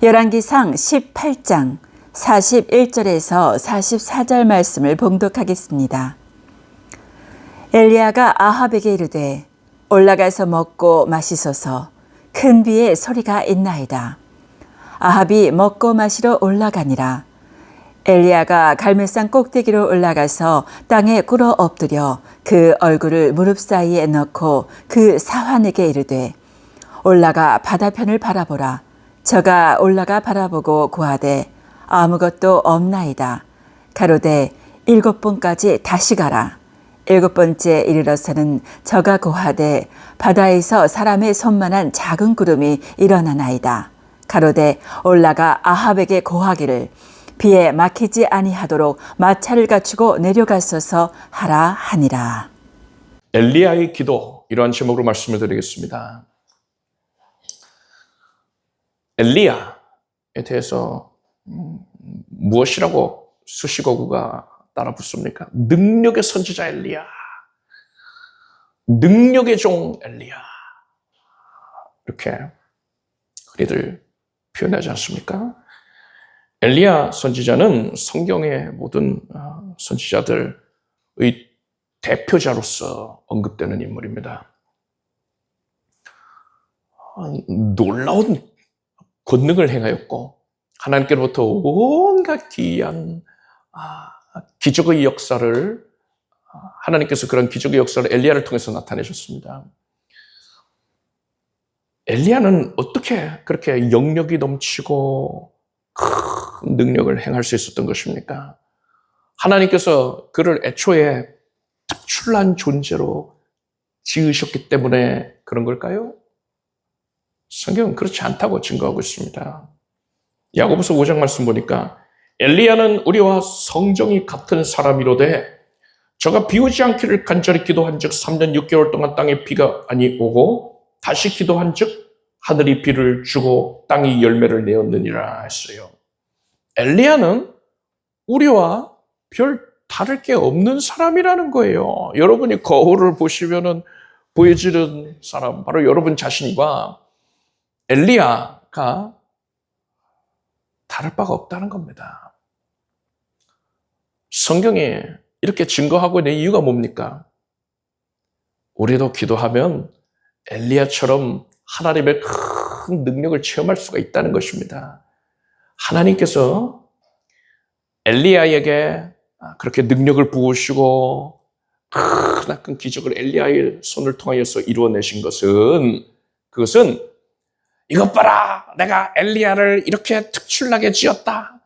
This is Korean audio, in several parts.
열왕기상 18장 41절에서 44절 말씀을 봉독하겠습니다. 엘리야가 아합에게 이르되 올라가서 먹고 마시소서. 큰 비에 소리가 있나이다. 아합이 먹고 마시러 올라가니라. 엘리야가 갈멜산 꼭대기로 올라가서 땅에 꿇어 엎드려 그 얼굴을 무릎 사이에 넣고 그 사환에게 이르되 올라가 바다편을 바라보라. 저가 올라가 바라보고 고하되 아무것도 없나이다. 가로되 7번까지 다시 가라. 7번째 이르러서는 저가 고하되 바다에서 사람의 손만한 작은 구름이 일어나나이다. 가로되 올라가 아합에게 고하기를 비에 막히지 아니하도록 마차를 갖추고 내려가소서 하라 하니라. 엘리야의 기도, 이러한 제목으로 말씀을 드리겠습니다. 엘리야에 대해서 무엇이라고 수식어구가 따라 붙습니까? 능력의 선지자 엘리야, 능력의 종 엘리야, 이렇게 흔히들 표현하지 않습니까? 엘리야 선지자는 성경의 모든 선지자들의 대표자로서 언급되는 인물입니다. 놀라운 권능을 행하였고 하나님께로부터 온갖 기이한 기적의 역사를, 하나님께서 그런 기적의 역사를 엘리야를 통해서 나타내셨습니다. 엘리야는 어떻게 그렇게 영력이 넘치고 큰 능력을 행할 수 있었던 것입니까? 하나님께서 그를 애초에 특출난 존재로 지으셨기 때문에 그런 걸까요? 성경은 그렇지 않다고 증거하고 있습니다. 야고보서 5장 말씀 보니까 엘리야는 우리와 성정이 같은 사람이로되 저가 비 오지 않기를 간절히 기도한 즉 3년 6개월 동안 땅에 비가 아니 오고 다시 기도한 즉 하늘이 비를 주고 땅이 열매를 내었느니라 했어요. 엘리야는 우리와 별 다를 게 없는 사람이라는 거예요. 여러분이 거울을 보시면은 보여지는 사람, 바로 여러분 자신과 엘리야가 다를 바가 없다는 겁니다. 성경이 이렇게 증거하고 있는 이유가 뭡니까? 우리도 기도하면 엘리야처럼 하나님의 큰 능력을 체험할 수가 있다는 것입니다. 하나님께서 엘리야에게 그렇게 능력을 부으시고 큰 기적을 엘리야의 손을 통하여서 이루어내신 것은, 그것은 이것 봐라, 내가 엘리야를 이렇게 특출나게 지었다,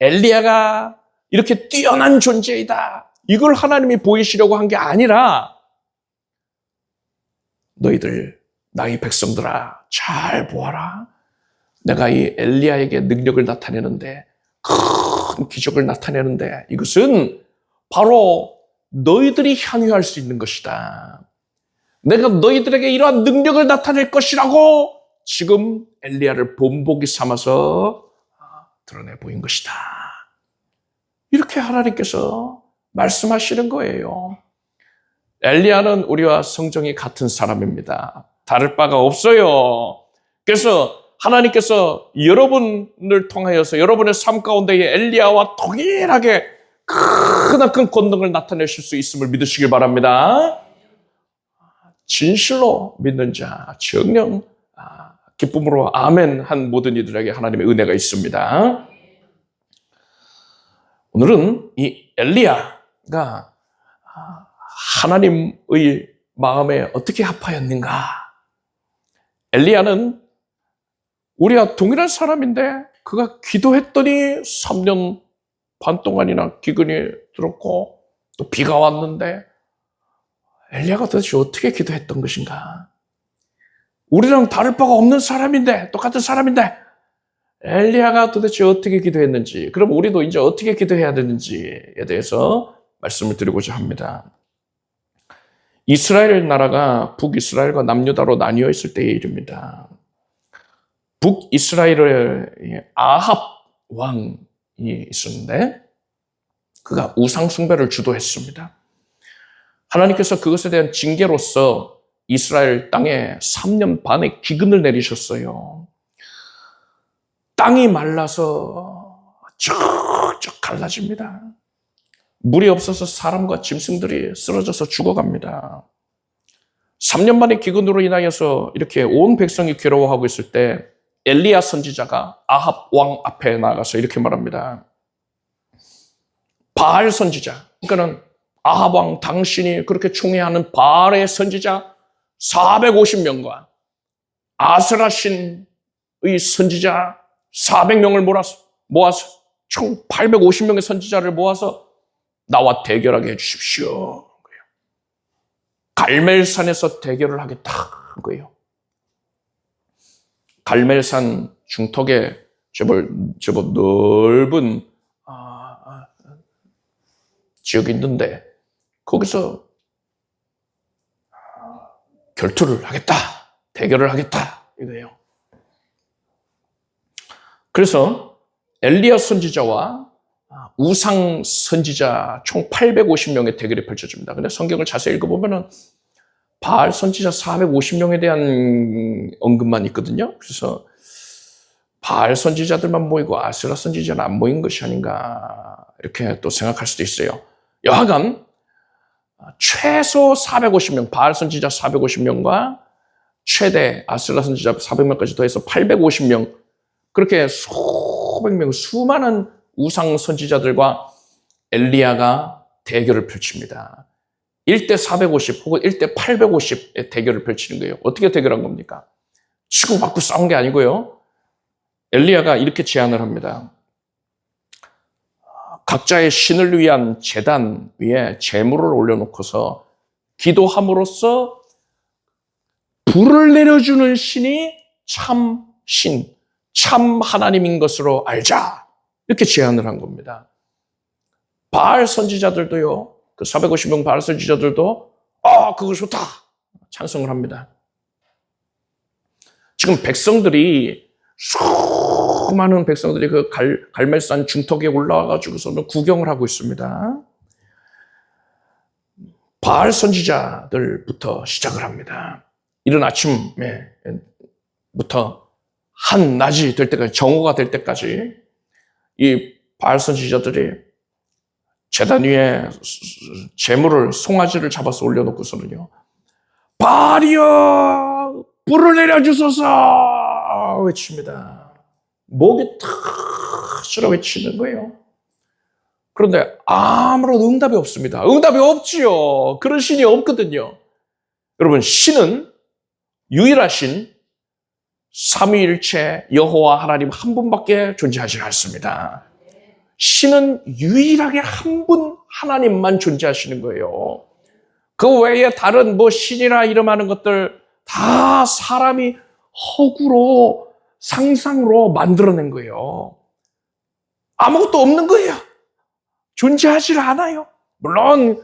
엘리야가 이렇게 뛰어난 존재이다, 이걸 하나님이 보이시려고 한 게 아니라 너희들 나의 백성들아 잘 보아라, 내가 이 엘리야에게 능력을 나타내는데, 큰 기적을 나타내는데 이것은 바로 너희들이 향유할 수 있는 것이다. 내가 너희들에게 이러한 능력을 나타낼 것이라고 지금 엘리야를 본보기 삼아서 드러내 보인 것이다. 이렇게 하나님께서 말씀하시는 거예요. 엘리야는 우리와 성정이 같은 사람입니다. 다를 바가 없어요. 그래서 하나님께서 여러분을 통하여서 여러분의 삶 가운데에 엘리야와 동일하게 크나큰 권능을 나타내실 수 있음을 믿으시길 바랍니다. 진실로 믿는 자 정녕 기쁨으로 아멘 한 모든 이들에게 하나님의 은혜가 있습니다. 오늘은 이 엘리야가 하나님의 마음에 어떻게 합하였는가? 엘리야는 우리와 동일한 사람인데 그가 기도했더니 3년 반 동안이나 기근이 들었고 또 비가 왔는데 엘리야가 도대체 어떻게 기도했던 것인가? 우리랑 다를 바가 없는 사람인데, 똑같은 사람인데 엘리야가 도대체 어떻게 기도했는지, 그럼 우리도 이제 어떻게 기도해야 되는지에 대해서 말씀을 드리고자 합니다. 이스라엘 나라가 북이스라엘과 남유다로 나뉘어 있을 때의 일입니다. 북이스라엘의 아합 왕이 있었는데 그가 우상 숭배를 주도했습니다. 하나님께서 그것에 대한 징계로서 이스라엘 땅에 3년 반의 기근을 내리셨어요. 땅이 말라서 쩍쩍 갈라집니다. 물이 없어서 사람과 짐승들이 쓰러져서 죽어갑니다. 3년 만에 기근으로 인하여서 이렇게 온 백성이 괴로워하고 있을 때 엘리야 선지자가 아합 왕 앞에 나가서 이렇게 말합니다. 바알 선지자, 그러니까는 아합 왕 당신이 그렇게 총애하는 바알의 선지자 450명과 아스라 신의 선지자 400명을 모아서 총 850명의 선지자를 모아서 나와 대결하게 해주십시오. 갈멜산에서 대결을 하겠다 한 거예요. 갈멜산 중턱에 제법 넓은 지역이 있는데 거기서 결투를 하겠다, 대결을 하겠다 이거예요. 그래서 엘리야 선지자와 우상 선지자 총 850명의 대결이 펼쳐집니다. 근데 성경을 자세히 읽어보면은 바알 선지자 450명에 대한 언급만 있거든요. 그래서 바알 선지자들만 모이고 아세라 선지자는 안 모인 것이 아닌가 이렇게 또 생각할 수도 있어요. 여하간 최소 450명, 바알 선지자 450명과 최대 아세라 선지자 400명까지 더해서 850명, 그렇게 수백 명, 수많은 우상 선지자들과 엘리야가 대결을 펼칩니다. 1대 450 혹은 1대 850의 대결을 펼치는 거예요. 어떻게 대결한 겁니까? 치고받고 싸운 게 아니고요. 엘리야가 이렇게 제안을 합니다. 각자의 신을 위한 제단 위에 제물을 올려놓고서 기도함으로써 불을 내려주는 신이 참 신, 참 하나님인 것으로 알자. 이렇게 제안을 한 겁니다. 바알 선지자들도요, 그 450명 바알 선지자들도, 그거 좋다. 찬성을 합니다. 지금 백성들이, 수많은 백성들이 그 갈멜산 중턱에 올라와가지고서는 구경을 하고 있습니다. 바알 선지자들부터 시작을 합니다. 이른 아침에부터 한낮이 될 때까지, 정오가 될 때까지 이 바알 선지자들이 제단 위에 제물을, 송아지를 잡아서 올려놓고서는요, 바알이여 불을 내려주소서 외칩니다. 목이 터지러 외치는 거예요. 그런데 아무런 응답이 없습니다. 응답이 없지요. 그런 신이 없거든요. 여러분, 신은 유일하신 삼위일체 여호와 하나님 한 분밖에 존재하지 않습니다. 신은 유일하게 한 분 하나님만 존재하시는 거예요. 그 외에 다른 신이라 이름하는 것들 다 사람이 허구로 상상으로 만들어낸 거예요. 아무것도 없는 거예요. 존재하지 않아요. 물론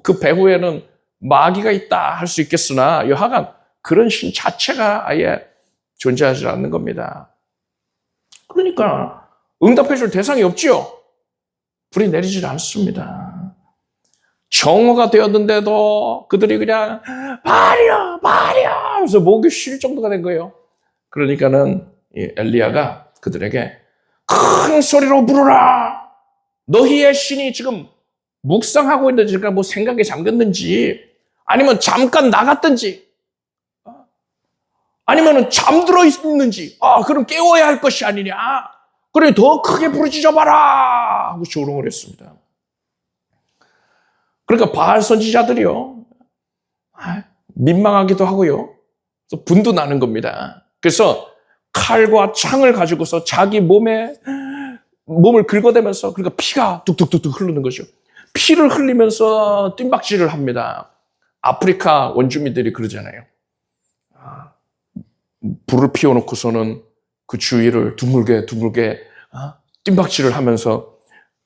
그 배후에는 마귀가 있다 할 수 있겠으나 여하간 그런 신 자체가 아예 존재하지 않는 겁니다. 그러니까 응답해줄 대상이 없지요. 불이 내리질 않습니다. 정오가 되었는데도 그들이 그냥 바알이여 하면서 목이 쉴 정도가 된 거예요. 그러니까는 이 엘리야가 그들에게 큰 소리로 부르라. 너희의 신이 지금 묵상하고 있는지, 그러니까 생각에 잠겼는지, 아니면 잠깐 나갔든지, 아니면 잠들어 있는지, 그럼 깨워야 할 것이 아니냐. 그래, 더 크게 부르짖어봐라 하고 조롱을 했습니다. 그러니까 바알 선지자들이요, 민망하기도 하고요, 또 분도 나는 겁니다. 그래서 칼과 창을 가지고서 자기 몸을 긁어대면서, 그러니까 피가 뚝뚝뚝뚝 흐르는 거죠. 피를 흘리면서 뜀박질을 합니다. 아프리카 원주민들이 그러잖아요. 불을 피워놓고서는 그 주위를 두물게 뜀박질을 하면서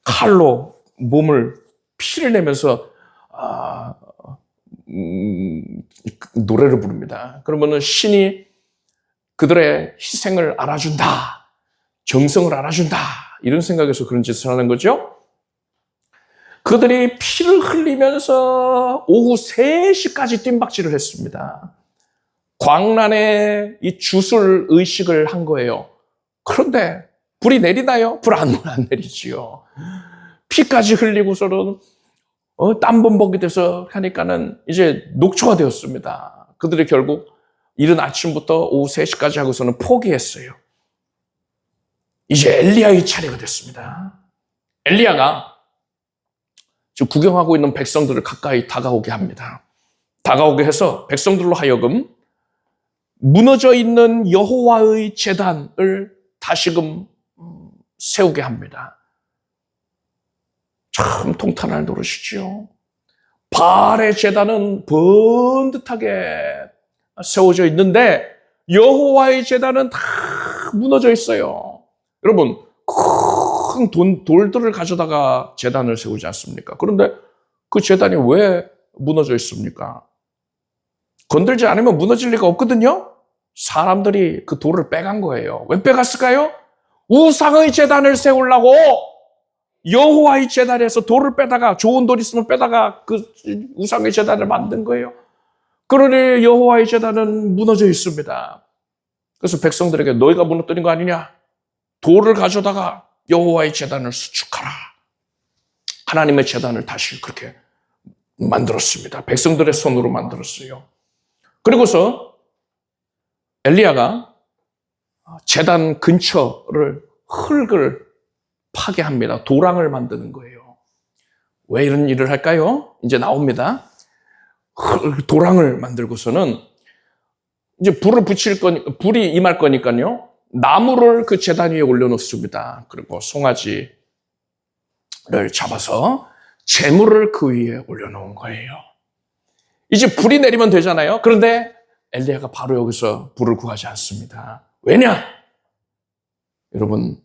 칼로 몸을 피를 내면서 노래를 부릅니다. 그러면은 신이 그들의 희생을 알아준다, 정성을 알아준다, 이런 생각에서 그런 짓을 하는 거죠. 그들이 피를 흘리면서 오후 3시까지 뜀박질을 했습니다. 광란에 이 주술 의식을 한 거예요. 그런데 불이 내리나요? 불 안 내리지요. 피까지 흘리고서는 땀 범벅이 돼서 하니까는 이제 녹초가 되었습니다. 그들이 결국 이른 아침부터 오후 3시까지 하고서는 포기했어요. 이제 엘리야의 차례가 됐습니다. 엘리야가 지금 구경하고 있는 백성들을 가까이 다가오게 합니다. 다가오게 해서 백성들로 하여금 무너져 있는 여호와의 제단을 다시금 세우게 합니다. 참 통탄할 노릇이지요. 바알의 제단은 번듯하게 세워져 있는데 여호와의 제단은 다 무너져 있어요. 여러분, 큰 돌들을 가져다가 제단을 세우지 않습니까? 그런데 그 제단이 왜 무너져 있습니까? 건들지 않으면 무너질 리가 없거든요. 사람들이 그 돌을 빼간 거예요. 왜 빼갔을까요? 우상의 제단을 세우려고 여호와의 제단에서 돌을 빼다가, 좋은 돌 있으면 빼다가 그 우상의 제단을 만든 거예요. 그러니 여호와의 제단은 무너져 있습니다. 그래서 백성들에게 너희가 무너뜨린 거 아니냐? 돌을 가져다가 여호와의 제단을 수축하라. 하나님의 제단을 다시 그렇게 만들었습니다. 백성들의 손으로 만들었어요. 그리고서 엘리야가 제단 근처를 흙을 파괴합니다. 도랑을 만드는 거예요. 왜 이런 일을 할까요? 이제 나옵니다. 도랑을 만들고서는 이제 불이 임할 거니까요. 나무를 그 제단 위에 올려놓습니다. 그리고 송아지를 잡아서 재물을 그 위에 올려놓은 거예요. 이제 불이 내리면 되잖아요. 그런데 엘리야가 바로 여기서 불을 구하지 않습니다. 왜냐? 여러분,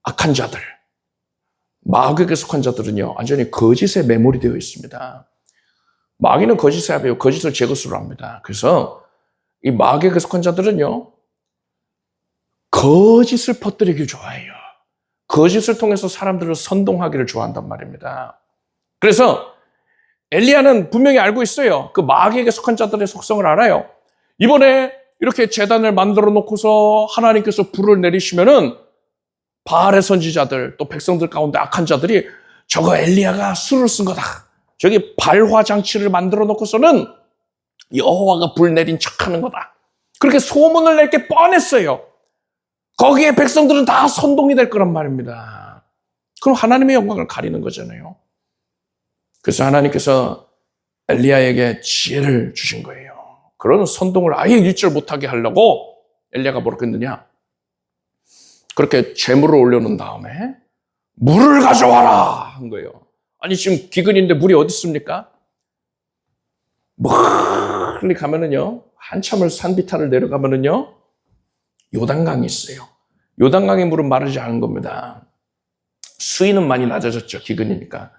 악한 자들, 마귀에게 속한 자들은요, 완전히 거짓에 매몰이 되어 있습니다. 마귀는 거짓의 합이에요. 거짓을 제 것으로 합니다. 그래서 이 마귀에게 속한 자들은요, 거짓을 퍼뜨리길 좋아해요. 거짓을 통해서 사람들을 선동하기를 좋아한단 말입니다. 그래서 엘리야는 분명히 알고 있어요. 그 마귀에게 속한 자들의 속성을 알아요. 이번에 이렇게 제단을 만들어 놓고서 하나님께서 불을 내리시면은 바알의 선지자들, 또 백성들 가운데 악한 자들이 저거 엘리야가 술을 쓴 거다. 저기 발화 장치를 만들어 놓고서는 여호와가 불 내린 척하는 거다. 그렇게 소문을 낼 게 뻔했어요. 거기에 백성들은 다 선동이 될 거란 말입니다. 그럼 하나님의 영광을 가리는 거잖아요. 그래서 하나님께서 엘리야에게 지혜를 주신 거예요. 그런 선동을 아예 일절 못하게 하려고 엘리야가 뭐라고 했느냐? 그렇게 재물을 올려놓은 다음에 물을 가져와라 한 거예요. 아니 지금 기근인데 물이 어디 있습니까? 멀리 가면은요, 한참을 산비탈을 내려가면은요, 요단강이 있어요. 요단강의 물은 마르지 않은 겁니다. 수위는 많이 낮아졌죠, 기근이니까.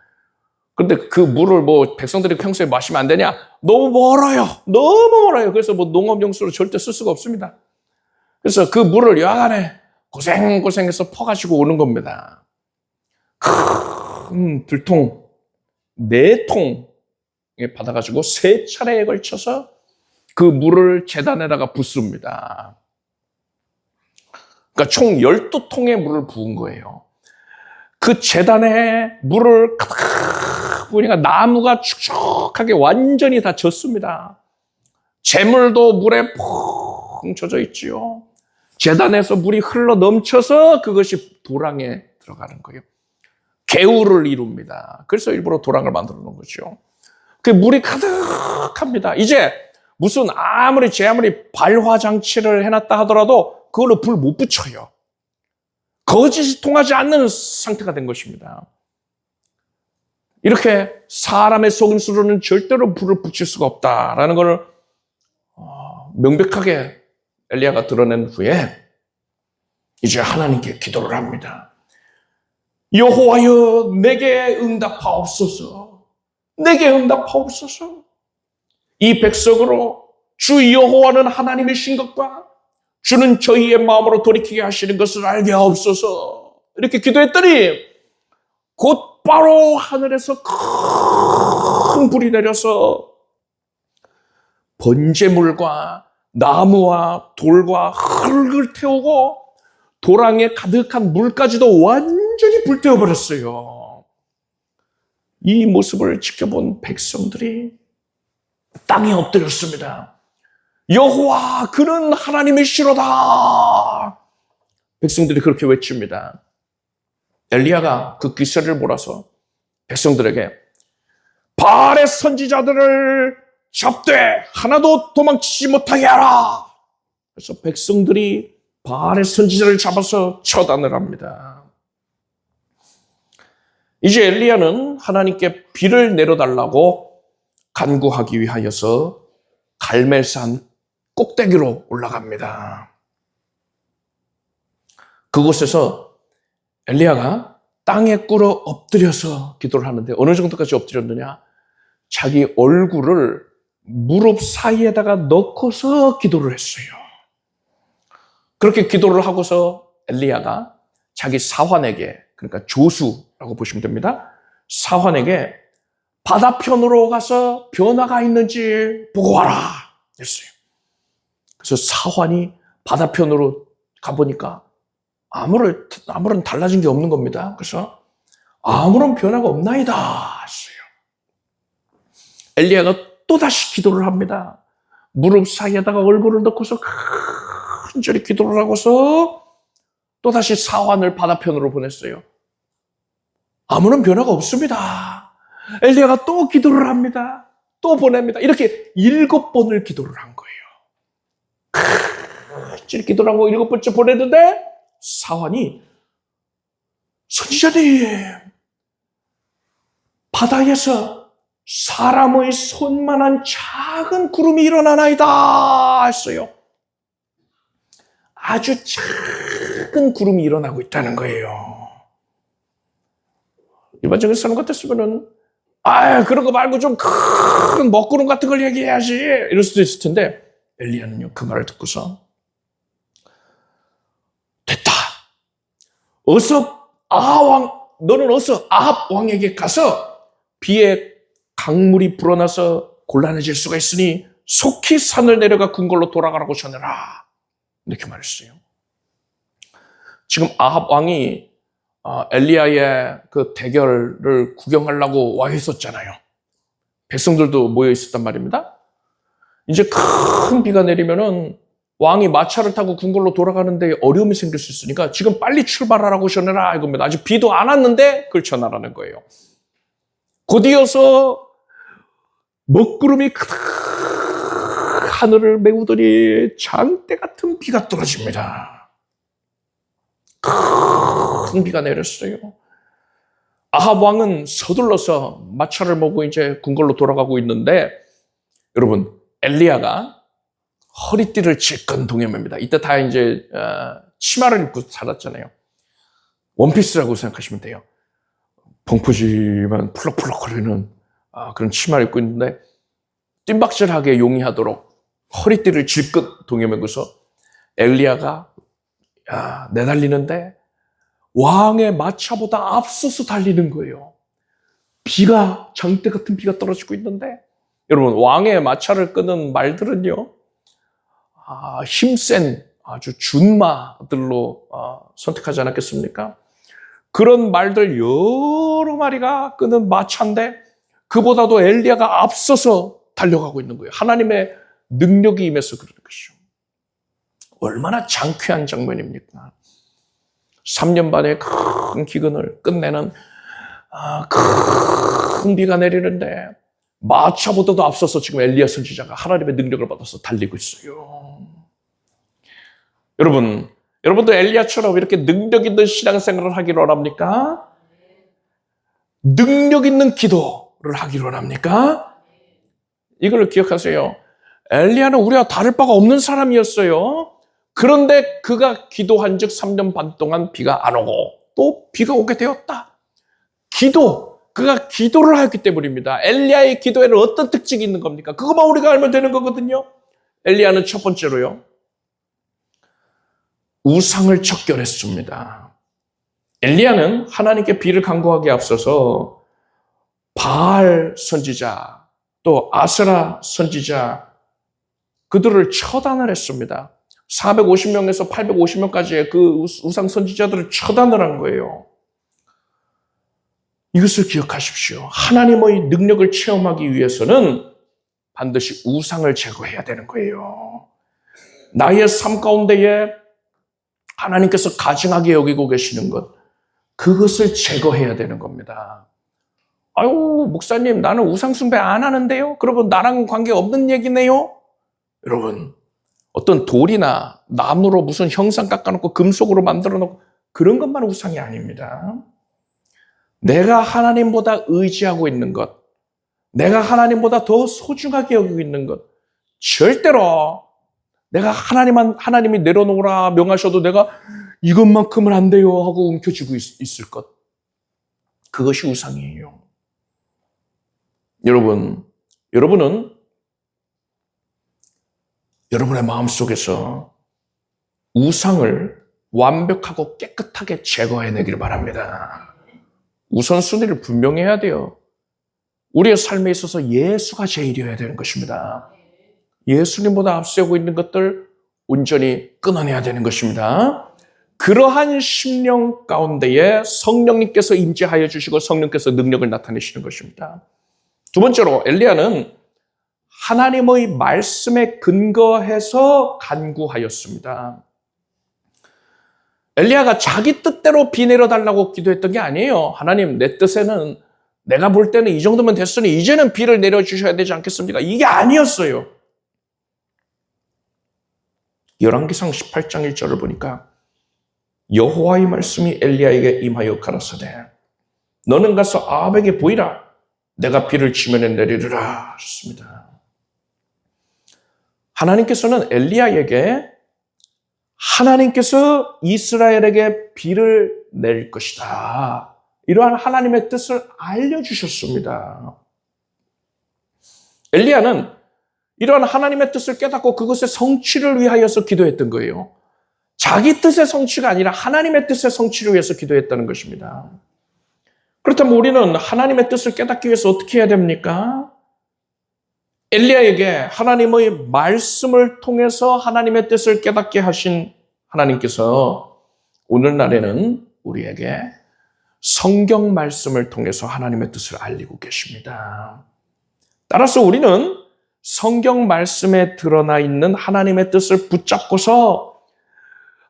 그런데 그 물을 백성들이 평소에 마시면 안 되냐? 너무 멀어요. 너무 멀어요. 그래서 농업용수로 절대 쓸 수가 없습니다. 그래서 그 물을 여하간에 고생해서 퍼가지고 오는 겁니다. 큰 들통, 4통에 받아가지고 3차례에 걸쳐서 그 물을 제단에다가 붓습니다. 그러니까 총 12통의 물을 부은 거예요. 그 제단에 물을 가득 부으니까 나무가 축축하게 완전히 다 젖습니다. 재물도 물에 퐁 젖어 있지요. 제단에서 물이 흘러 넘쳐서 그것이 도랑에 들어가는 거예요. 개울을 이룹니다. 그래서 일부러 도랑을 만들어 놓은 거죠. 그 물이 가득합니다. 이제 무슨 아무리 발화 장치를 해놨다 하더라도 그걸로 불 못 붙여요. 거짓이 통하지 않는 상태가 된 것입니다. 이렇게 사람의 속임수로는 절대로 불을 붙일 수가 없다라는 것을 명백하게 엘리야가 드러낸 후에 이제 하나님께 기도를 합니다. 여호와여, 내게 응답하옵소서. 내게 응답하옵소서. 이 백성으로 주 여호와는 하나님이신 것과 주는 저희의 마음으로 돌이키게 하시는 것을 알게 하옵소서. 이렇게 기도했더니 곧바로 하늘에서 큰 불이 내려서 번제물과 나무와 돌과 흙을 태우고 도랑에 가득한 물까지도 완전히 불태워버렸어요. 이 모습을 지켜본 백성들이 땅에 엎드렸습니다. 여호와, 그는 하나님이시로다. 백성들이 그렇게 외칩니다. 엘리야가 그 기세를 몰아서 백성들에게 바알의 선지자들을 잡되 하나도 도망치지 못하게 하라. 그래서 백성들이 바알의 선지자를 잡아서 처단을 합니다. 이제 엘리야는 하나님께 비를 내려달라고 간구하기 위하여서 갈멜산 꼭대기로 올라갑니다. 그곳에서 엘리야가 땅에 꿇어 엎드려서 기도를 하는데 어느 정도까지 엎드렸느냐? 자기 얼굴을 무릎 사이에다가 넣고서 기도를 했어요. 그렇게 기도를 하고서 엘리야가 자기 사환에게, 그러니까 조수라고 보시면 됩니다. 사환에게 바다편으로 가서 변화가 있는지 보고 와라 했어요. 그래서 사환이 바다편으로 가보니까 아무런 달라진 게 없는 겁니다. 그래서 아무런 변화가 없나이다 했어요. 엘리야가 또다시 기도를 합니다. 무릎 사이에다가 얼굴을 넣고서 간절히 기도를 하고서 또다시 사환을 바다편으로 보냈어요. 아무런 변화가 없습니다. 엘리야가 또 기도를 합니다. 또 보냅니다. 이렇게 7번을 기도를 한 거예요. 간절히 기도를 하고 7번째 보냈는데 사환이, 선지자님, 바다에서 사람의 손만한 작은 구름이 일어나나이다 했어요. 아주 작은 구름이 일어나고 있다는 거예요. 일반적인 사람 같았으면은 그런 거 말고 좀 큰 먹구름 같은 걸 얘기해야지 이럴 수도 있을 텐데 엘리야는요, 그 말을 듣고서 됐다. 너는 어서 아합 왕에게 가서 비에 강물이 불어나서 곤란해질 수가 있으니 속히 산을 내려가 궁궐로 돌아가라고 전해라. 이렇게 말했어요. 지금 아합 왕이 엘리야의 그 대결을 구경하려고 와 있었잖아요. 백성들도 모여 있었단 말입니다. 이제 큰 비가 내리면은 왕이 마차를 타고 궁궐로 돌아가는데 어려움이 생길 수 있으니까 지금 빨리 출발하라고 전해라 이겁니다. 아직 비도 안 왔는데 그걸 전하라는 거예요. 곧이어서 먹구름이 가득 하늘을 메우더니 장대 같은 비가 떨어집니다. 큰 비가 내렸어요. 아합 왕은 서둘러서 마차를 몰고 이제 궁궐로 돌아가고 있는데, 여러분, 엘리야가 허리띠를 질끈 동여맵니다. 이때 다 이제 치마를 입고 살았잖아요. 원피스라고 생각하시면 돼요. 펑프지만 풀럭풀럭거리는 그런 치마를 입고 있는데 뜀박질하게 용이하도록 허리띠를 질끈 동여매고서 엘리야가 내달리는데 왕의 마차보다 앞서서 달리는 거예요. 비가, 장대 같은 비가 떨어지고 있는데, 여러분, 왕의 마차를 끄는 말들은요, 힘센 아주 준마들로 선택하지 않았겠습니까? 그런 말들 여러 마리가 끄는 마차인데 그보다도 엘리야가 앞서서 달려가고 있는 거예요. 하나님의 능력이 임해서 그러는 것이죠. 얼마나 장쾌한 장면입니까? 3년 반의 큰 기근을 끝내는 큰 비가 내리는데 마차보다도 앞서서 지금 엘리야 선지자가 하나님의 능력을 받아서 달리고 있어요. 여러분도 엘리야처럼 이렇게 능력 있는 신앙생활을 하기를 원합니까? 능력 있는 기도를 하기를 원합니까? 이걸 기억하세요. 엘리야는 우리와 다를 바가 없는 사람이었어요. 그런데 그가 기도한 즉 3년 반 동안 비가 안 오고 또 비가 오게 되었다. 그가 기도를 하였기 때문입니다. 엘리야의 기도에는 어떤 특징이 있는 겁니까? 그것만 우리가 알면 되는 거거든요. 엘리야는 첫 번째로요, 우상을 척결했습니다. 엘리야는 하나님께 비를 간구하기에 앞서서 바알 선지자, 또 아세라 선지자, 그들을 처단을 했습니다. 450명에서 850명까지의 그 우상 선지자들을 처단을 한 거예요. 이것을 기억하십시오. 하나님의 능력을 체험하기 위해서는 반드시 우상을 제거해야 되는 거예요. 나의 삶 가운데에 하나님께서 가증하게 여기고 계시는 것, 그것을 제거해야 되는 겁니다. 아유, 목사님, 나는 우상 숭배 안 하는데요? 그러면 나랑 관계 없는 얘기네요? 여러분, 어떤 돌이나 나무로 무슨 형상 깎아놓고 금속으로 만들어 놓고 그런 것만 우상이 아닙니다. 내가 하나님보다 의지하고 있는 것, 내가 하나님보다 더 소중하게 여기고 있는 것, 절대로 내가 하나님이 내려놓으라 명하셔도 내가 이것만큼은 안 돼요 하고 움켜쥐고 있을 것, 그것이 우상이에요. 여러분은 여러분의 마음속에서 우상을 완벽하고 깨끗하게 제거해내길 바랍니다. 우선순위를 분명히 해야 돼요. 우리의 삶에 있어서 예수가 제일이어야 되는 것입니다. 예수님보다 앞세우고 있는 것들 온전히 끊어내야 되는 것입니다. 그러한 심령 가운데에 성령님께서 임재하여 주시고 성령께서 능력을 나타내시는 것입니다. 두 번째로 엘리야는 하나님의 말씀에 근거해서 간구하였습니다. 엘리야가 자기 뜻대로 비 내려달라고 기도했던 게 아니에요. 하나님, 내 뜻에는 내가 볼 때는 이 정도면 됐으니 이제는 비를 내려주셔야 되지 않겠습니까? 이게 아니었어요. 열왕기상 18장 1절을 보니까 여호와의 말씀이 엘리야에게 임하여 가라사대 너는 가서 아합에게 보이라 내가 비를 지면에 내리리라 하셨습니다. 하나님께서는 엘리야에게 하나님께서 이스라엘에게 비를 내릴 것이다, 이러한 하나님의 뜻을 알려주셨습니다. 엘리야는 이러한 하나님의 뜻을 깨닫고 그것의 성취를 위하여서 기도했던 거예요. 자기 뜻의 성취가 아니라 하나님의 뜻의 성취를 위해서 기도했다는 것입니다. 그렇다면 우리는 하나님의 뜻을 깨닫기 위해서 어떻게 해야 됩니까? 엘리야에게 하나님의 말씀을 통해서 하나님의 뜻을 깨닫게 하신 하나님께서 오늘날에는 우리에게 성경 말씀을 통해서 하나님의 뜻을 알리고 계십니다. 따라서 우리는 성경 말씀에 드러나 있는 하나님의 뜻을 붙잡고서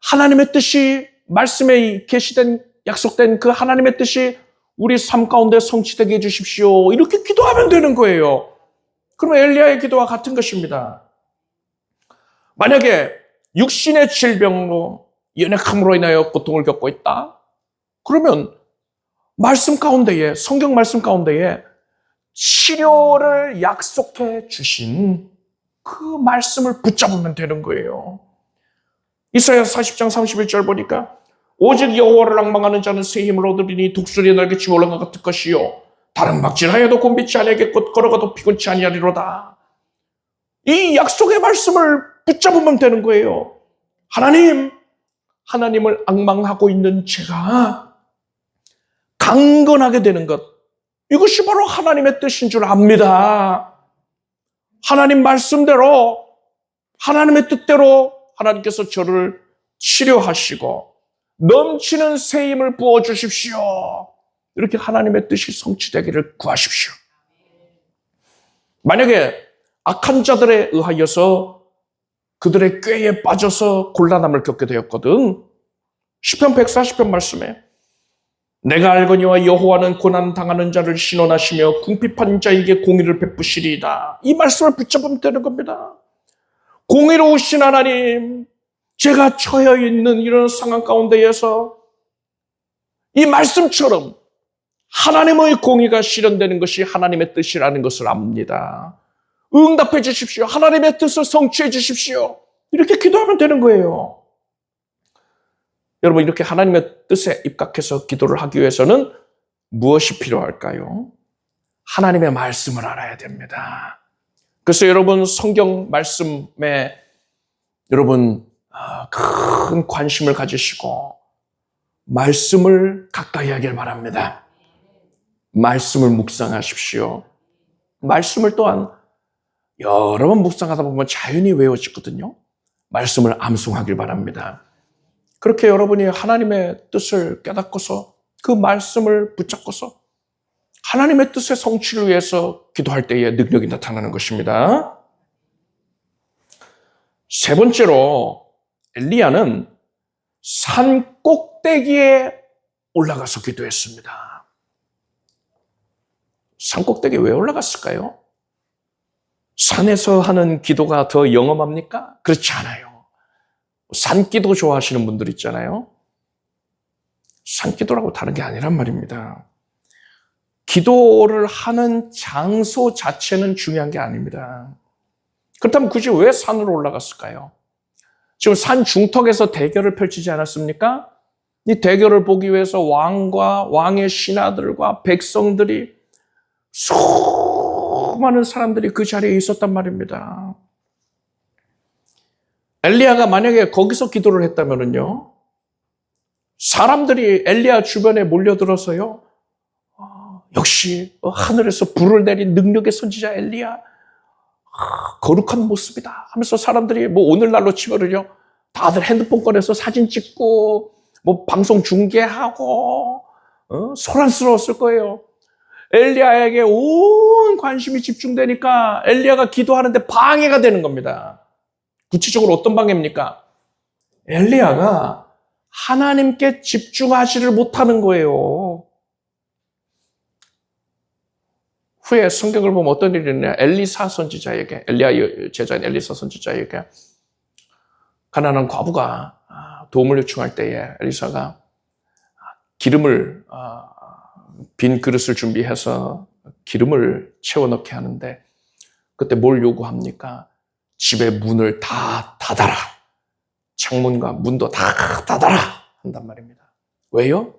하나님의 뜻이 말씀에 계시된 약속된 그 하나님의 뜻이 우리 삶 가운데 성취되게 해주십시오, 이렇게 기도하면 되는 거예요. 그러면 엘리야의 기도와 같은 것입니다. 만약에 육신의 질병으로 연약함으로 인하여 고통을 겪고 있다, 그러면 말씀 가운데에, 성경 말씀 가운데에 치료를 약속해 주신 그 말씀을 붙잡으면 되는 거예요. 이사야 40장 31절 보니까 오직 여호와를 앙망하는 자는 새 힘을 얻으리니 독수리의 날개치 올라간 것 같을 것이요 다른 박질하여도 곤비치 아니하겠고 걸어가도 피곤치 아니하리로다. 이 약속의 말씀을 붙잡으면 되는 거예요. 하나님을 앙망하고 있는 제가 강건하게 되는 것, 이것이 바로 하나님의 뜻인 줄 압니다. 하나님 말씀대로, 하나님의 뜻대로 하나님께서 저를 치료하시고 넘치는 새 힘을 부어주십시오, 이렇게 하나님의 뜻이 성취되기를 구하십시오. 만약에 악한 자들에 의하여서 그들의 꾀에 빠져서 곤란함을 겪게 되었거든, 시편 140편 말씀에 내가 알거니와 여호와는 고난당하는 자를 신원하시며 궁핍한 자에게 공의를 베푸시리이다, 이 말씀을 붙잡으면 되는 겁니다. 공의로우신 하나님, 제가 처해 있는 이런 상황 가운데에서 이 말씀처럼 하나님의 공의가 실현되는 것이 하나님의 뜻이라는 것을 압니다. 응답해 주십시오. 하나님의 뜻을 성취해 주십시오. 이렇게 기도하면 되는 거예요. 여러분, 이렇게 하나님의 뜻에 입각해서 기도를 하기 위해서는 무엇이 필요할까요? 하나님의 말씀을 알아야 됩니다. 그래서 여러분, 성경 말씀에 여러분 큰 관심을 가지시고 말씀을 가까이 하길 바랍니다. 말씀을 묵상하십시오. 말씀을 또한 여러 번 묵상하다 보면 자연히 외워지거든요. 말씀을 암송하길 바랍니다. 그렇게 여러분이 하나님의 뜻을 깨닫고서 그 말씀을 붙잡고서 하나님의 뜻의 성취를 위해서 기도할 때에 능력이 나타나는 것입니다. 세 번째로 엘리야는 산 꼭대기에 올라가서 기도했습니다. 산 꼭대기에 왜 올라갔을까요? 산에서 하는 기도가 더 영험합니까? 그렇지 않아요. 산기도 좋아하시는 분들 있잖아요. 산기도라고 다른 게 아니란 말입니다. 기도를 하는 장소 자체는 중요한 게 아닙니다. 그렇다면 굳이 왜 산으로 올라갔을까요? 지금 산 중턱에서 대결을 펼치지 않았습니까? 이 대결을 보기 위해서 왕과 왕의 신하들과 백성들이 수많은 사람들이 그 자리에 있었단 말입니다. 엘리야가 만약에 거기서 기도를 했다면요, 사람들이 엘리야 주변에 몰려들어서요, 역시 하늘에서 불을 내린 능력의 선지자 엘리야, 거룩한 모습이다 하면서 사람들이 뭐 오늘날로 치면요, 다들 핸드폰 꺼내서 사진 찍고 뭐 방송 중계하고 소란스러웠을 거예요. 엘리야에게 온 관심이 집중되니까 엘리야가 기도하는데 방해가 되는 겁니다. 구체적으로 어떤 방해입니까? 엘리야가 하나님께 집중하지를 못하는 거예요. 후에 성경을 보면 어떤 일이 있냐, 엘리사 선지자에게, 엘리야 제자인 엘리사 선지자에게 가난한 과부가 도움을 요청할 때에 엘리사가 기름을, 빈 그릇을 준비해서 기름을 채워 넣게 하는데, 그때 뭘 요구합니까? 집의 문을 다 닫아라. 창문과 문도 다 닫아라. 한단 말입니다. 왜요?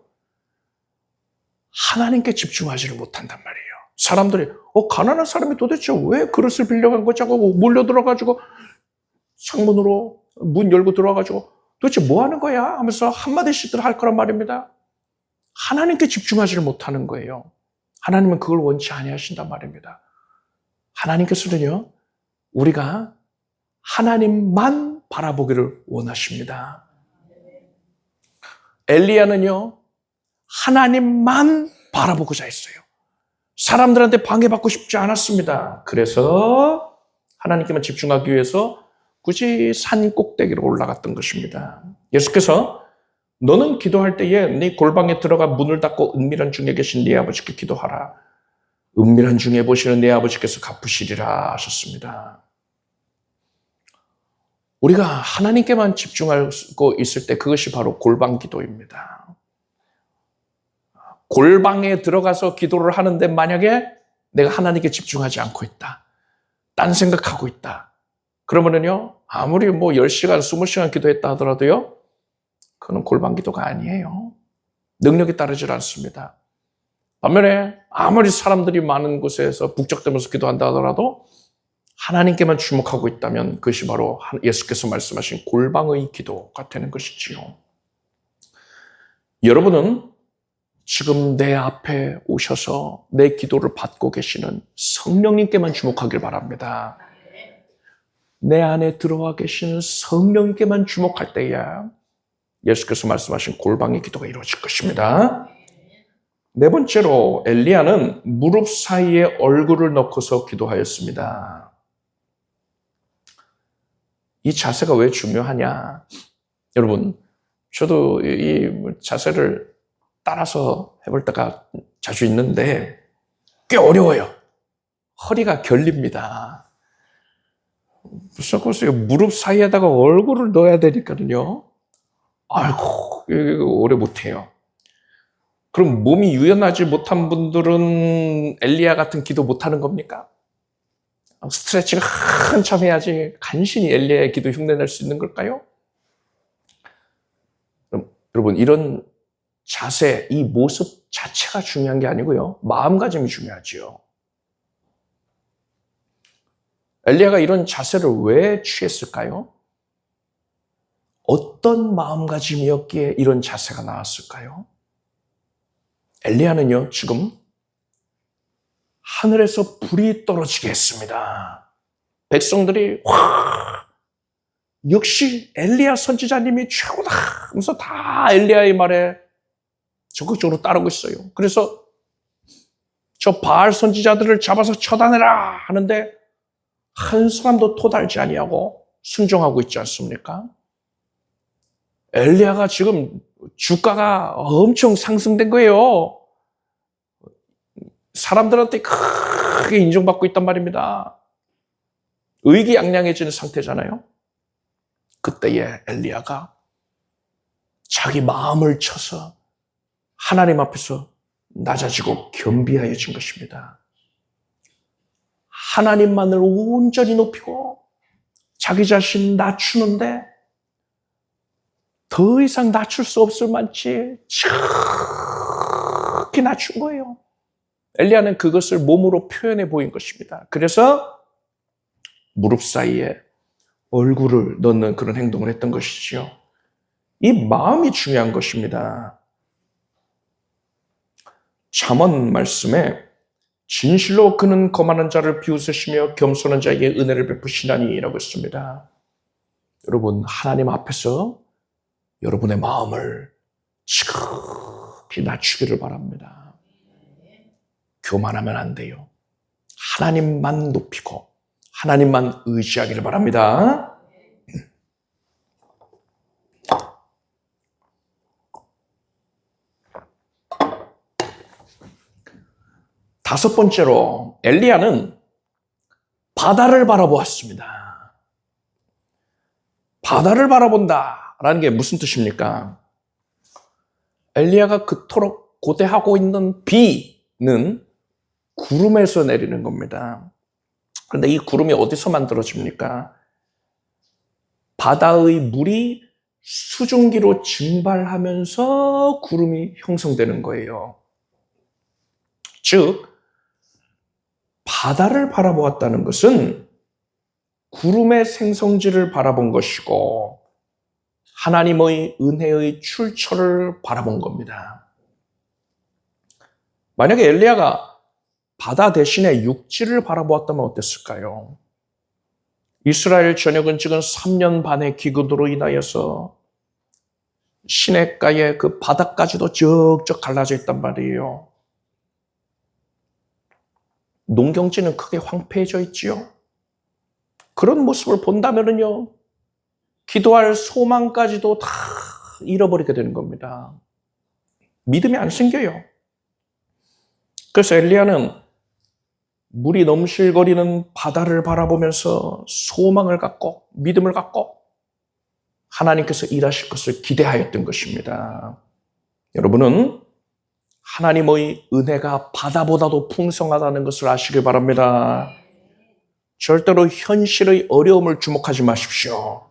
하나님께 집중하지를 못한단 말이에요. 사람들이 가난한 사람이 도대체 왜 그릇을 빌려간 거지 하고 몰려들어가지고 창문으로 문 열고 들어와가지고 도대체 뭐 하는 거야 하면서 한마디씩들 할 거란 말입니다. 하나님께 집중하지를 못하는 거예요. 하나님은 그걸 원치 아니하신단 말입니다. 하나님께서는요, 우리가 하나님만 바라보기를 원하십니다. 엘리야는요, 하나님만 바라보고자 했어요. 사람들한테 방해받고 싶지 않았습니다. 그래서 하나님께만 집중하기 위해서 굳이 산 꼭대기로 올라갔던 것입니다. 예수께서 너는 기도할 때에 네 골방에 들어가 문을 닫고 은밀한 중에 계신 네 아버지께 기도하라. 은밀한 중에 보시는 네 아버지께서 갚으시리라 하셨습니다. 우리가 하나님께만 집중하고 있을 때 그것이 바로 골방 기도입니다. 골방에 들어가서 기도를 하는데 만약에 내가 하나님께 집중하지 않고 있다, 딴 생각하고 있다, 그러면은요, 아무리 뭐 10시간, 20시간 기도했다 하더라도요, 그건 골방 기도가 아니에요. 능력이 따르질 않습니다. 반면에 아무리 사람들이 많은 곳에서 북적대면서 기도한다 하더라도 하나님께만 주목하고 있다면 그것이 바로 예수께서 말씀하신 골방의 기도가 되는 것이지요. 여러분은 지금 내 앞에 오셔서 내 기도를 받고 계시는 성령님께만 주목하길 바랍니다. 내 안에 들어와 계시는 성령님께만 주목할 때에 예수께서 말씀하신 골방의 기도가 이루어질 것입니다. 네 번째로 엘리야는 무릎 사이에 얼굴을 넣고서 기도하였습니다. 이 자세가 왜 중요하냐? 여러분, 저도 이 자세를 따라서 해볼 때가 자주 있는데 꽤 어려워요. 허리가 결립니다. 그래서 무릎 사이에다가 얼굴을 넣어야 되니까요. 아이고, 오래 못해요. 그럼 몸이 유연하지 못한 분들은 엘리야 같은 기도 못하는 겁니까? 스트레칭을 한참 해야지 간신히 엘리야의 기도 흉내낼 수 있는 걸까요? 여러분, 이런 자세, 이 모습 자체가 중요한 게 아니고요, 마음가짐이 중요하지요. 엘리야가 이런 자세를 왜 취했을까요? 어떤 마음가짐이었기에 이런 자세가 나왔을까요? 엘리야는요, 지금 하늘에서 불이 떨어지게 했습니다. 백성들이 역시 엘리야 선지자님이 최고다 하면서 다 엘리야의 말에 적극적으로 따르고 있어요. 그래서 저 바알 선지자들을 잡아서 처단해라 하는데 한 사람도 토달지 아니하고 순종하고 있지 않습니까? 엘리야가 지금 주가가 엄청 상승된 거예요. 사람들한테 크게 인정받고 있단 말입니다. 의기양양해지는 상태잖아요. 그때에 엘리야가 자기 마음을 쳐서 하나님 앞에서 낮아지고 겸비하여진 것입니다. 하나님만을 온전히 높이고 자기 자신 낮추는데 더 이상 낮출 수 없을 만치 저렇게 낮춘 거예요. 엘리야는 그것을 몸으로 표현해 보인 것입니다. 그래서 무릎 사이에 얼굴을 넣는 그런 행동을 했던 것이지요. 이 마음이 중요한 것입니다. 잠언 말씀에 진실로 그는 거만한 자를 비웃으시며 겸손한 자에게 은혜를 베푸시나니 라고 했습니다. 여러분, 하나님 앞에서 여러분의 마음을 지극히 낮추기를 바랍니다. 교만하면 안 돼요. 하나님만 높이고 하나님만 의지하기를 바랍니다. 다섯 번째로 엘리야는 바다를 바라보았습니다. 바다를 바라본다라는 게 무슨 뜻입니까? 엘리야가 그토록 고대하고 있는 비는 구름에서 내리는 겁니다. 그런데 이 구름이 어디서 만들어집니까? 바다의 물이 수증기로 증발하면서 구름이 형성되는 거예요. 즉, 바다를 바라보았다는 것은 구름의 생성지를 바라본 것이고 하나님의 은혜의 출처를 바라본 겁니다. 만약에 엘리야가 바다 대신에 육지를 바라보았다면 어땠을까요? 이스라엘 전역은 지금 3년 반의 기근으로 인하여서 시냇가의 그 바다까지도 적적 갈라져 있단 말이에요. 농경지는 크게 황폐해져 있지요. 그런 모습을 본다면요, 기도할 소망까지도 다 잃어버리게 되는 겁니다. 믿음이 안 생겨요. 그래서 엘리야는 물이 넘실거리는 바다를 바라보면서 소망을 갖고 믿음을 갖고 하나님께서 일하실 것을 기대하였던 것입니다. 여러분은 하나님의 은혜가 바다보다도 풍성하다는 것을 아시길 바랍니다. 절대로 현실의 어려움을 주목하지 마십시오.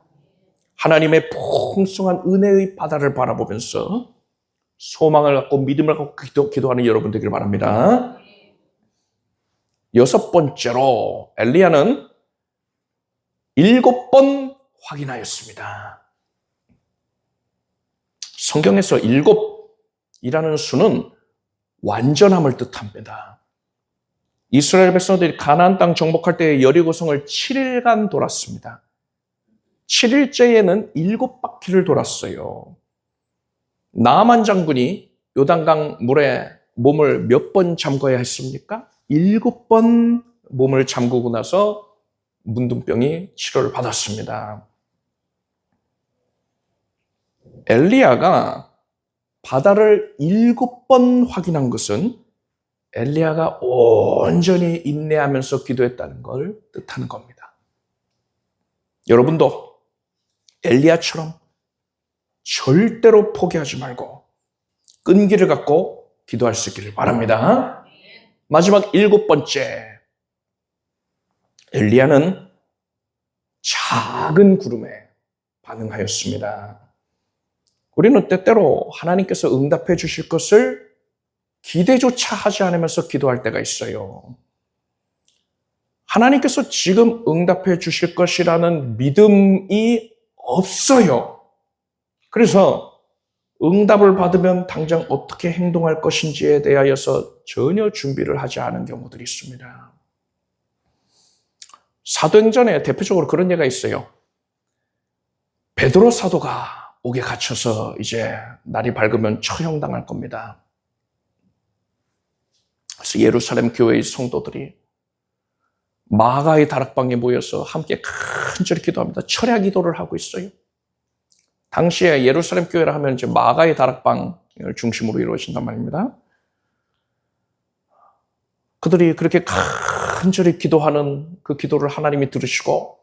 하나님의 풍성한 은혜의 바다를 바라보면서 소망을 갖고 믿음을 갖고 기도하는 여러분 되길 바랍니다. 여섯 번째로 엘리야는 7번 확인하였습니다. 성경에서 7이라는 수는 완전함을 뜻합니다. 이스라엘 백성들이 가나안 땅 정복할 때 여리고성을 7일간 돌았습니다. 7일째에는 7바퀴를 돌았어요. 나아만 장군이 요단강 물에 몸을 몇 번 잠궈야 했습니까? 7번 몸을 잠그고 나서 문둥병이 치료를 받았습니다. 엘리야가 바다를 7번 확인한 것은 엘리야가 온전히 인내하면서 기도했다는 걸 뜻하는 겁니다. 여러분도 엘리야처럼 절대로 포기하지 말고 끈기를 갖고 기도할 수 있기를 바랍니다. 마지막 7번째, 엘리야는 작은 구름에 반응하였습니다. 우리는 때때로 하나님께서 응답해 주실 것을 기대조차 하지 않으면서 기도할 때가 있어요. 하나님께서 지금 응답해 주실 것이라는 믿음이 없어요. 그래서 응답을 받으면 당장 어떻게 행동할 것인지에 대하여서 전혀 준비를 하지 않은 경우들이 있습니다. 사도행전에 대표적으로 그런 예가 있어요. 베드로 사도가 옥에 갇혀서 이제 날이 밝으면 처형당할 겁니다. 그래서 예루살렘 교회의 성도들이 마가의 다락방에 모여서 함께 간절히 기도합니다. 철야 기도를 하고 있어요. 당시에 예루살렘 교회를 하면 이제 마가의 다락방을 중심으로 이루어진단 말입니다. 그들이 그렇게 간절히 기도하는 그 기도를 하나님이 들으시고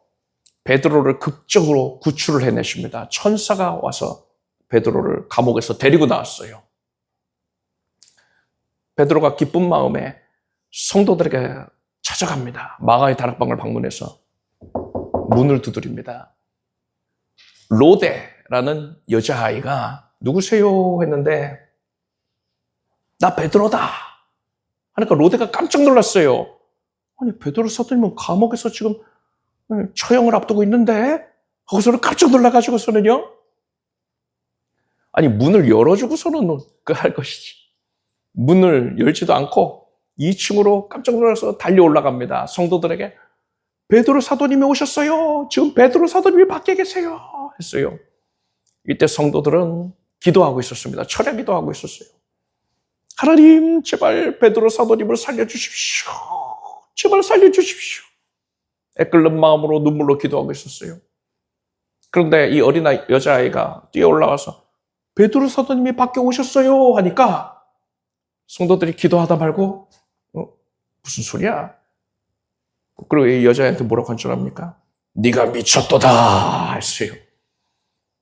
베드로를 극적으로 구출을 해내십니다. 천사가 와서 베드로를 감옥에서 데리고 나왔어요. 베드로가 기쁜 마음에 성도들에게 찾아갑니다. 마가의 다락방을 방문해서 문을 두드립니다. 로데라는 여자아이가 누구세요? 했는데 나 베드로다 하니까 로데가 깜짝 놀랐어요. 아니 베드로 사도님은 감옥에서 지금 처형을 앞두고 있는데 거기서는 깜짝 놀라가지고서는요. 아니 문을 열어주고서는 그 할 것이지. 문을 열지도 않고 2층으로 깜짝 놀라서 달려 올라갑니다. 성도들에게 베드로 사도님이 오셨어요. 지금 베드로 사도님이 밖에 계세요. 했어요. 이때 성도들은 기도하고 있었습니다. 철야 기도하고 있었어요. 하나님 제발 베드로 사도님을 살려주십시오. 제발 살려주십시오. 애끓는 마음으로 눈물로 기도하고 있었어요. 그런데 이 어린 여자아이가 뛰어 올라와서 베드로 사도님이 밖에 오셨어요 하니까 성도들이 기도하다 말고 무슨 소리야? 그리고 이 여자애한테 뭐라고 한 줄 압니까? 네가 미쳤도다 했어요.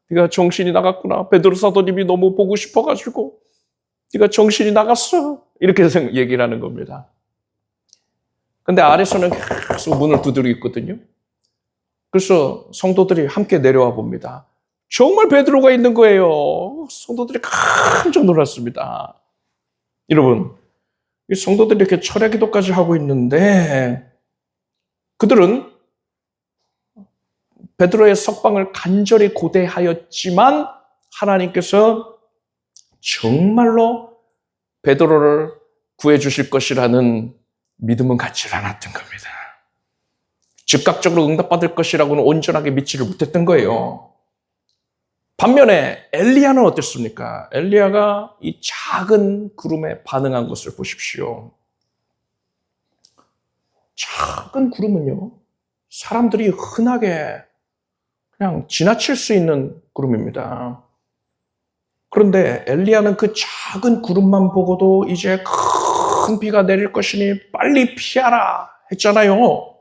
네가 정신이 나갔구나. 베드로 사도님이 너무 보고 싶어가지고 네가 정신이 나갔어. 이렇게 얘기를 하는 겁니다. 근데 아래서는 계속 문을 두드리고 있거든요. 그래서 성도들이 함께 내려와 봅니다. 정말 베드로가 있는 거예요. 성도들이 깜짝 놀랐습니다. 여러분, 이 성도들이 이렇게 철야 기도까지 하고 있는데 그들은 베드로의 석방을 간절히 고대하였지만 하나님께서 정말로 베드로를 구해주실 것이라는 믿음은 갖지 않았던 겁니다. 즉각적으로 응답받을 것이라고는 온전하게 믿지를 못했던 거예요. 반면에 엘리야는 어땠습니까? 엘리야가 이 작은 구름에 반응한 것을 보십시오. 작은 구름은요, 사람들이 흔하게 그냥 지나칠 수 있는 구름입니다. 그런데 엘리야는 그 작은 구름만 보고도 이제 큰 비가 내릴 것이니 빨리 피하라 했잖아요.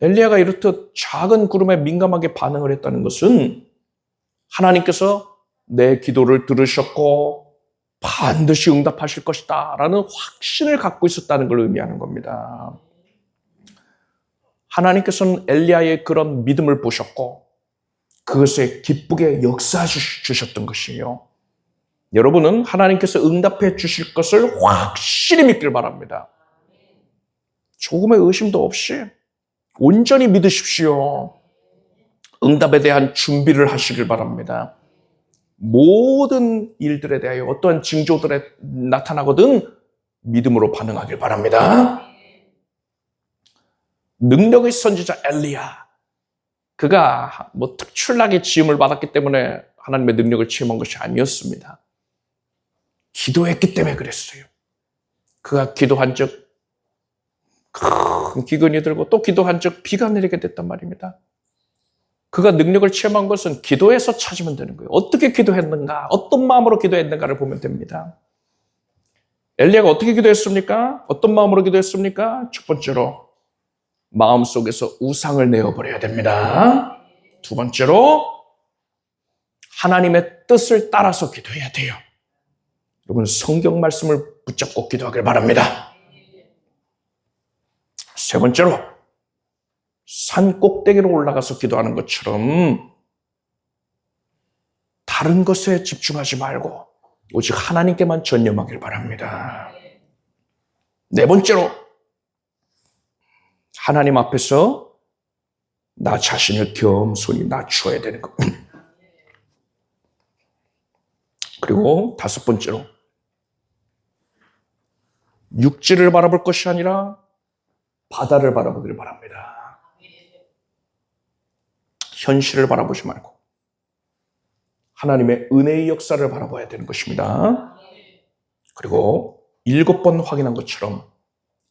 엘리야가 이렇듯 작은 구름에 민감하게 반응을 했다는 것은 하나님께서 내 기도를 들으셨고 반드시 응답하실 것이다 라는 확신을 갖고 있었다는 걸 의미하는 겁니다. 하나님께서는 엘리야의 그런 믿음을 보셨고 그것에 기쁘게 역사해 주셨던 것이에요. 여러분은 하나님께서 응답해 주실 것을 확실히 믿길 바랍니다. 조금의 의심도 없이 온전히 믿으십시오. 응답에 대한 준비를 하시길 바랍니다. 모든 일들에 대하여 어떠한 징조들에 나타나거든 믿음으로 반응하길 바랍니다. 능력의 선지자 엘리야, 그가 뭐 특출나게 지음을 받았기 때문에 하나님의 능력을 체험한 것이 아니었습니다. 기도했기 때문에 그랬어요. 그가 기도한 적 큰 기근이 들고 또 기도한 적 비가 내리게 됐단 말입니다. 그가 능력을 체험한 것은 기도에서 찾으면 되는 거예요. 어떻게 기도했는가, 어떤 마음으로 기도했는가를 보면 됩니다. 엘리야가 어떻게 기도했습니까? 어떤 마음으로 기도했습니까? 첫 번째로 마음속에서 우상을 내어버려야 됩니다. 두 번째로 하나님의 뜻을 따라서 기도해야 돼요. 여러분 성경 말씀을 붙잡고 기도하길 바랍니다. 세 번째로 산 꼭대기로 올라가서 기도하는 것처럼 다른 것에 집중하지 말고 오직 하나님께만 전념하길 바랍니다. 네 번째로 하나님 앞에서 나 자신을 겸손히 낮추어야 되는 것. 그리고 다섯 번째로 육지를 바라볼 것이 아니라 바다를 바라보길 바랍니다. 현실을 바라보지 말고 하나님의 은혜의 역사를 바라봐야 되는 것입니다. 그리고 7번 확인한 것처럼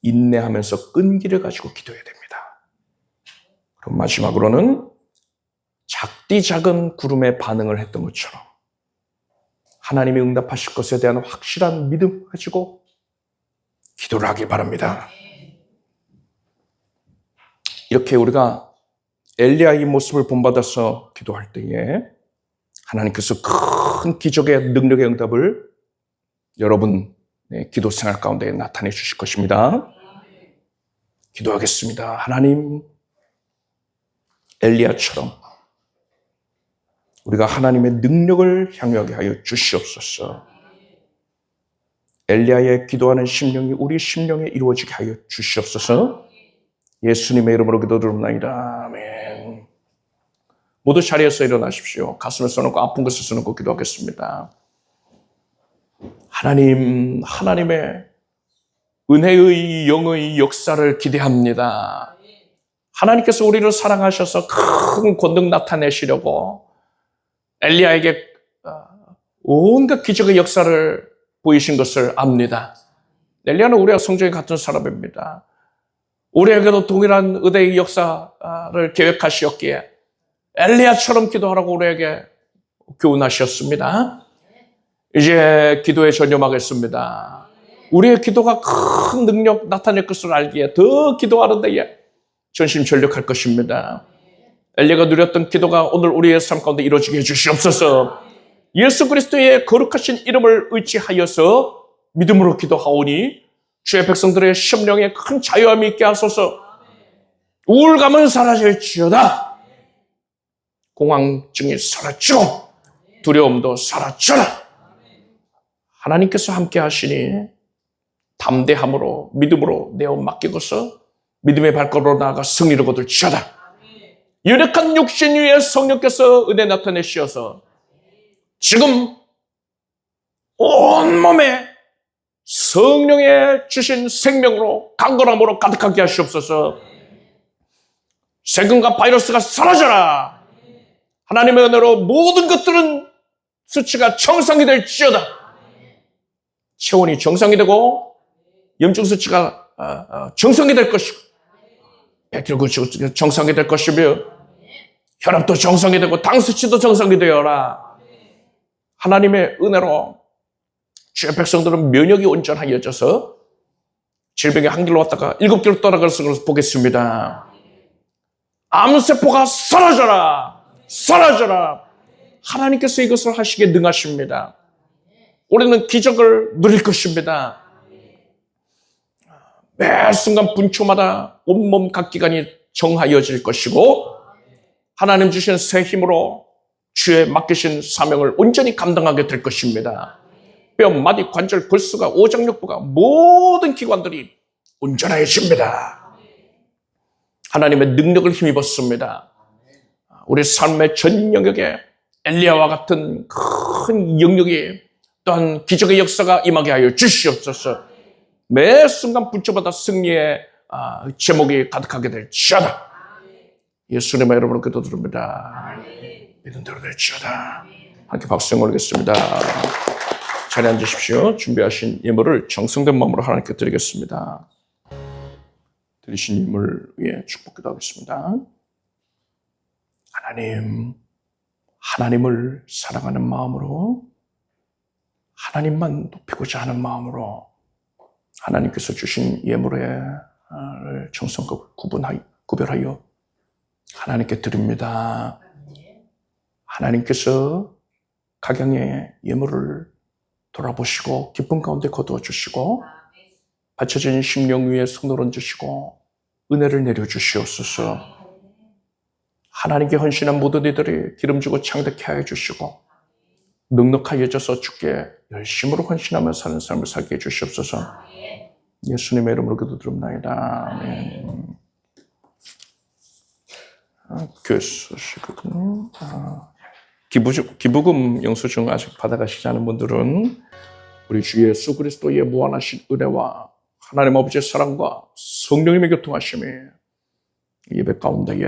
인내하면서 끈기를 가지고 기도해야 됩니다. 그럼 마지막으로는 작디 작은 구름에 반응을 했던 것처럼 하나님이 응답하실 것에 대한 확실한 믿음 가지고 기도를 하길 바랍니다. 이렇게 우리가 엘리야의 모습을 본받아서 기도할 때에 하나님께서 큰 기적의 능력의 응답을 여러분 기도 생활 가운데 나타내 주실 것입니다. 기도하겠습니다. 하나님, 엘리야처럼 우리가 하나님의 능력을 향유하게 하여 주시옵소서. 엘리야의 기도하는 심령이 우리 심령에 이루어지게 하여 주시옵소서. 예수님의 이름으로 기도드립니다. 아멘. 모두 자리에서 일어나십시오. 가슴을 써놓고 아픈 것을 써놓고 기도하겠습니다. 하나님, 하나님의 은혜의 영의 역사를 기대합니다. 하나님께서 우리를 사랑하셔서 큰 권능 나타내시려고 엘리야에게 온갖 기적의 역사를 보이신 것을 압니다. 엘리야는 우리와 성정이 같은 사람입니다. 우리에게도 동일한 의대의 역사를 계획하시었기에 엘리야처럼 기도하라고 우리에게 교훈하셨습니다. 이제 기도에 전념하겠습니다. 우리의 기도가 큰 능력 나타낼 것을 알기에 더 기도하는 데에 전심전력할 것입니다. 엘리야가 누렸던 기도가 오늘 우리의 삶 가운데 이루어지게 해주시옵소서. 예수 그리스도의 거룩하신 이름을 의지하여서 믿음으로 기도하오니 주의 백성들의 심령에 큰 자유함이 있게 하소서. 우울감은 사라질지어다. 공황증이 사라지고 두려움도 사라져라. 하나님께서 함께 하시니 담대함으로 믿음으로 내어 맡기고서 믿음의 발걸음으로 나아가 승리를 거둘지어다. 연약한 육신 위에 성령께서 은혜 나타내시어서 지금 온몸에 성령의 주신 생명으로 강건함으로 가득하게 하시옵소서. 세균과 바이러스가 사라져라. 하나님의 은혜로 모든 것들은 수치가 정상이 될지어다. 체온이 정상이 되고 염증 수치가 정상이 될 것이고 백혈구 수치가 정상이 될 것이며 혈압도 정상이 되고 당 수치도 정상이 되어라. 하나님의 은혜로 주의 백성들은 면역이 온전하여져서 질병이 한 길로 왔다가 7길로 떠나갈 것을 보겠습니다. 암세포가 사라져라. 사라져라. 하나님께서 이것을 하시기에 능하십니다. 우리는 기적을 누릴 것입니다. 매 순간 분초마다 온몸 각 기관이 정하여질 것이고 하나님 주신 새 힘으로 주의 맡기신 사명을 온전히 감당하게 될 것입니다. 뼈, 마디, 관절, 골수가, 오장육부가 모든 기관들이 온전해집니다. 하나님의 능력을 힘입었습니다. 우리 삶의 전 영역에 엘리야와 같은 큰 영역이 또한 기적의 역사가 임하게 하여 주시옵소서. 매 순간 분초마다 승리의 제목이 가득하게 될지어다. 예수님의 이름으로 기도드립니다. 믿음 대로 될지어다. 함께 박수 올리겠습니다. 자리에 앉으십시오. 준비하신 예물을 정성된 마음으로 하나님께 드리겠습니다. 드리신 예물 위에 축복기도 하겠습니다. 하나님, 하나님을 사랑하는 마음으로 하나님만 높이고자 하는 마음으로 하나님께서 주신 예물을 정성껏 구별하여 하나님께 드립니다. 하나님께서 각양의 예물을 돌아보시고 기쁨 가운데 거두어 주시고 받쳐진 심령 위에 성을 얹으시고 은혜를 내려주시옵소서. 하나님께 헌신한 모든 이들이 기름주고 창대케 하여 주시고 넉넉하여져서 주께 열심으로 헌신하며 사는 삶을 살게 해 주시옵소서. 예수님의 이름으로 기도드립니다. 아멘. 교회 소식은 기부금 영수증 아직 받아가시지 않은 분들은 우리 주 예수 그리스도의 무한하신 은혜와 하나님 아버지의 사랑과 성령님의 교통하심이 예배 가운데에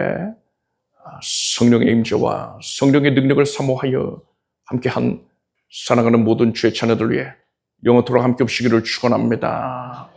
성령의 임재와 성령의 능력을 사모하여 함께한 사랑하는 모든 주의 자녀들 위해 영원토록 함께 없시기를 축원합니다.